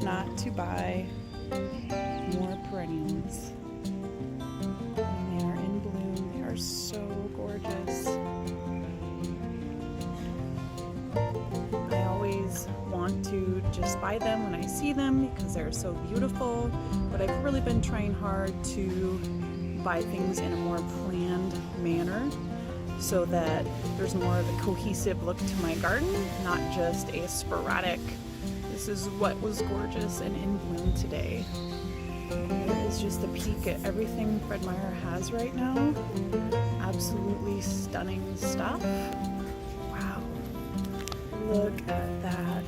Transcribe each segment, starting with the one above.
not to buy more perennials. And they are in bloom. They are so gorgeous. I always want to just buy them when I see them because they're so beautiful, but I've really been trying hard to buy things in a more planned manner so that there's more of a cohesive look to my garden, not just a sporadic, this is what was gorgeous and in bloom today. Here is just a peek at everything Fred Meyer has right now. Absolutely stunning stuff. Wow. Look at that.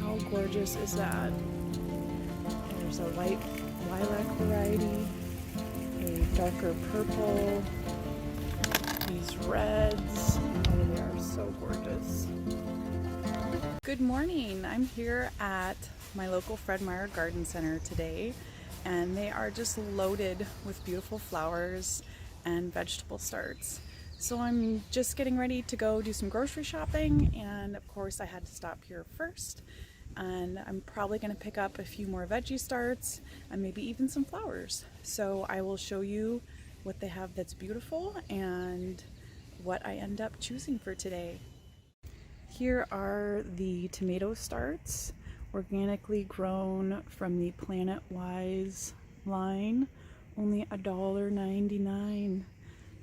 How gorgeous is that? There's a light lilac variety, a darker purple, these reds. Oh, they are so gorgeous. Good morning. I'm here at my local Fred Meyer Garden Center today, and they are just loaded with beautiful flowers and vegetable starts. So I'm just getting ready to go do some grocery shopping, and of course I had to stop here first, and I'm probably going to pick up a few more veggie starts and maybe even some flowers. So I will show you what they have that's beautiful and what I end up choosing for today. Here are the tomato starts, organically grown from the Planet Wise line, only $1.99.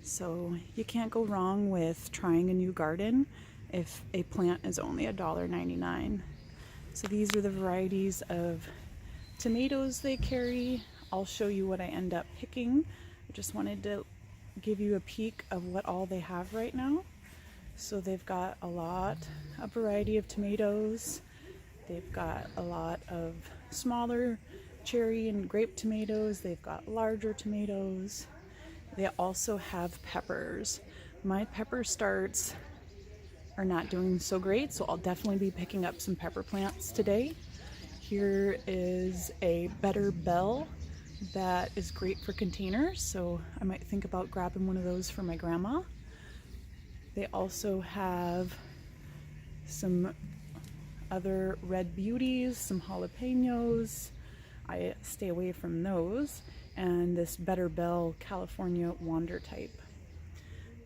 So you can't go wrong with trying a new garden if a plant is only $1.99. So these are the varieties of tomatoes they carry. I'll show you what I end up picking. I just wanted to give you a peek of what all they have right now. So they've got a variety of tomatoes. They've got a lot of smaller cherry and grape tomatoes. They've got larger tomatoes. They also have peppers. My pepper starts are not doing so great, so I'll definitely be picking up some pepper plants today. Here is a Better Bell that is great for containers, so I might think about grabbing one of those for my grandma. They also have some other red beauties, some jalapenos. I stay away from those. And this Better Bell California Wander type.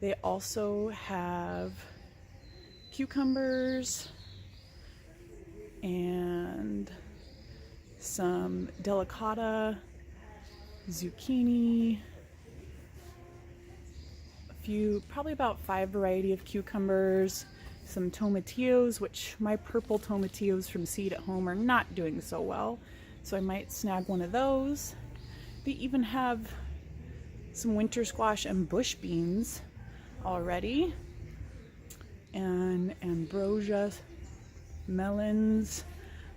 They also have cucumbers and some delicata, zucchini, probably about 5 variety of cucumbers, some tomatillos, which my purple tomatillos from Seed at Home are not doing so well, so I might snag one of those. They even have some winter squash and bush beans already, and ambrosia, melons,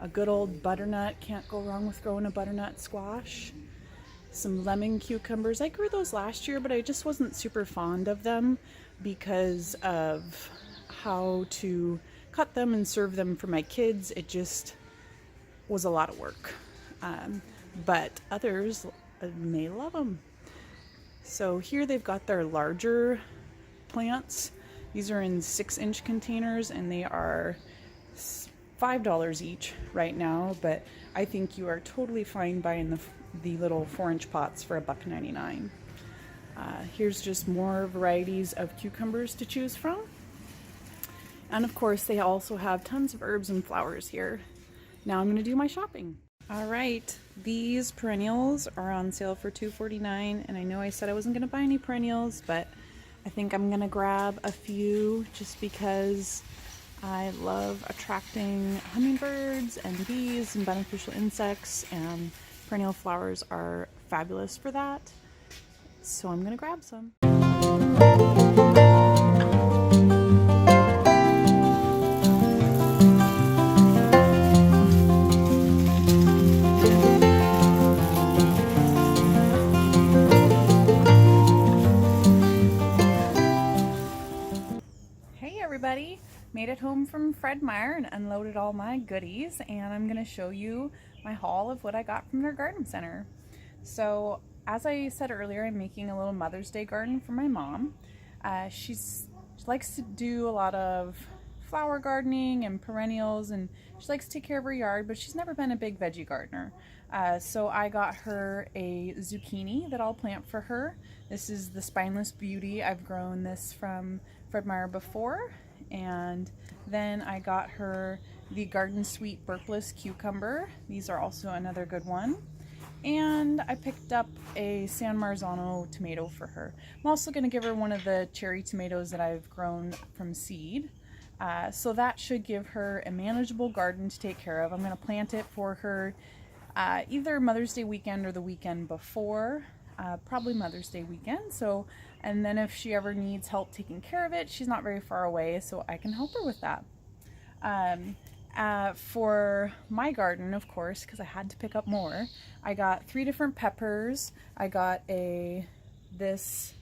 a good old butternut, can't go wrong with growing a butternut squash. Some lemon cucumbers. I grew those last year, but I just wasn't super fond of them because of how to cut them and serve them for my kids. It just was a lot of work. But others may love them. So here they've got their larger plants. These are in 6-inch containers, and they are $5 each right now, but I think you are totally fine buying the little 4-inch pots for $1.99. Here's just more varieties of cucumbers to choose from. And of course they also have tons of herbs and flowers here. Now I'm going to do my shopping. Alright, these perennials are on sale for $2.49, and I know I said I wasn't going to buy any perennials, but I think I'm going to grab a few just because I love attracting hummingbirds and bees and beneficial insects, and perennial flowers are fabulous for that. So I'm going to grab some. Everybody, made it home from Fred Meyer and unloaded all my goodies, and I'm going to show you my haul of what I got from their garden center. So as I said earlier, I'm making a little Mother's Day garden for my mom. She likes to do a lot of flower gardening and perennials, and she likes to take care of her yard, but she's never been a big veggie gardener. So I got her a zucchini that I'll plant for her. This is the Spineless Beauty. I've grown this from Fred Meyer before. And then I got her the Garden Sweet Burpless Cucumber. These are also another good one. And I picked up a San Marzano tomato for her. I'm also going to give her one of the cherry tomatoes that I've grown from seed. So that should give her a manageable garden to take care of. I'm going to plant it for her either Mother's Day weekend or the weekend before, probably Mother's Day weekend. So, and then if she ever needs help taking care of it, she's not very far away, so I can help her with that. For my garden, of course, because I had to pick up more, I got 3 different peppers. I got this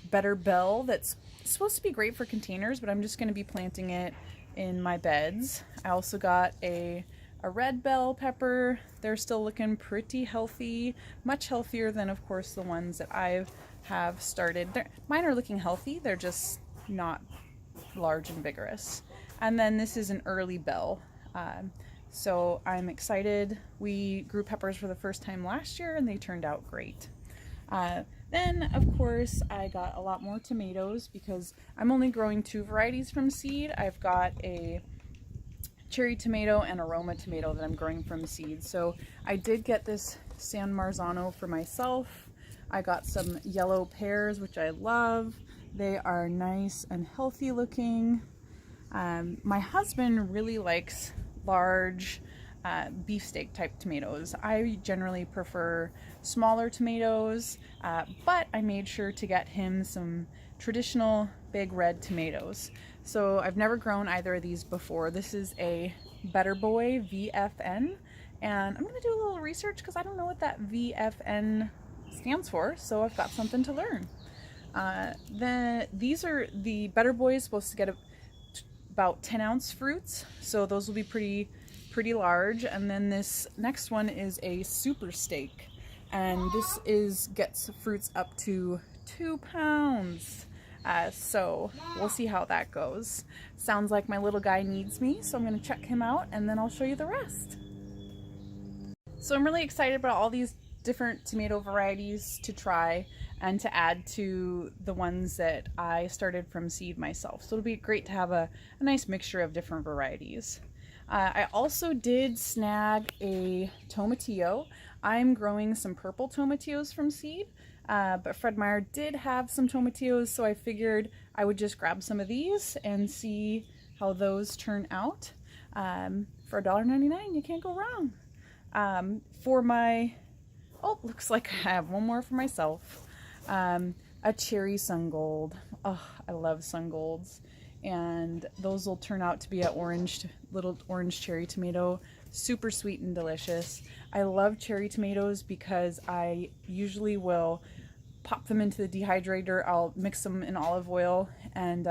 Better Bell that's supposed to be great for containers, but I'm just going to be planting it in my beds. I also got a red bell pepper. They're still looking pretty healthy, much healthier than, of course, the ones that I have started. Mine are looking healthy, they're just not large and vigorous. And then this is an early bell. So I'm excited. We grew peppers for the first time last year and they turned out great. Then, of course, I got a lot more tomatoes because I'm only growing 2 varieties from seed. I've got a cherry tomato and aroma tomato that I'm growing from seed. So I did get this San Marzano for myself. I got some yellow pears, which I love. They are nice and healthy looking. My husband really likes large beefsteak type tomatoes. I generally prefer smaller tomatoes, but I made sure to get him some traditional big red tomatoes. So I've never grown either of these before. This is a Better Boy VFN, and I'm going to do a little research because I don't know what that VFN stands for, so I've got something to learn. Then these are the Better Boy is supposed to get about 10-ounce fruits, so those will be pretty large. And then this next one is a Super Steak, and this gets fruits up to 2 pounds. So we'll see how that goes. Sounds like my little guy needs me, so I'm going to check him out and then I'll show you the rest. So I'm really excited about all these different tomato varieties to try and to add to the ones that I started from seed myself. So it'll be great to have a nice mixture of different varieties. I also did snag a Tomatillo. I'm growing some purple Tomatillos from seed. But Fred Meyer did have some Tomatillos, so I figured I would just grab some of these and see how those turn out. For $1.99, you can't go wrong. Looks like I have one more for myself. A cherry sun gold. Oh, I love sun golds. And those will turn out to be little orange cherry tomato. Super sweet and delicious. I love cherry tomatoes because I usually will pop them into the dehydrator. I'll mix them in olive oil and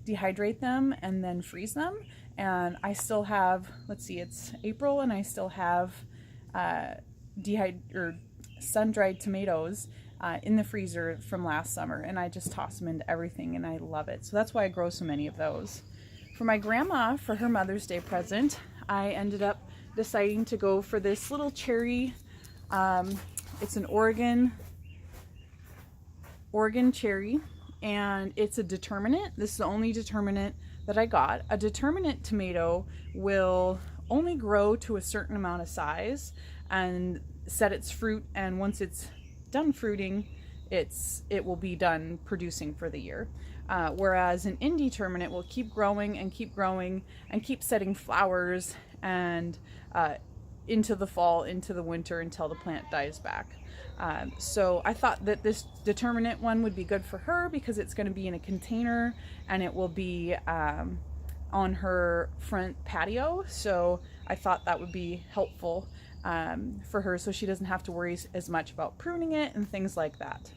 dehydrate them and then freeze them. And I still have, let's see, it's April and I still have sun-dried tomatoes in the freezer from last summer, and I just toss them into everything and I love it. So that's why I grow so many of those. For my grandma, for her Mother's Day present, I ended up deciding to go for this little cherry. It's an Oregon cherry, and it's a determinate. This is the only determinate that I got. A determinate tomato will only grow to a certain amount of size and set its fruit, and once it's done fruiting, it will be done producing for the year. Whereas an indeterminate will keep growing and keep growing and keep setting flowers and into the fall, into the winter, until the plant dies back. So I thought that this determinate one would be good for her because it's going to be in a container and it will be on her front patio. So I thought that would be helpful for her, so she doesn't have to worry as much about pruning it and things like that.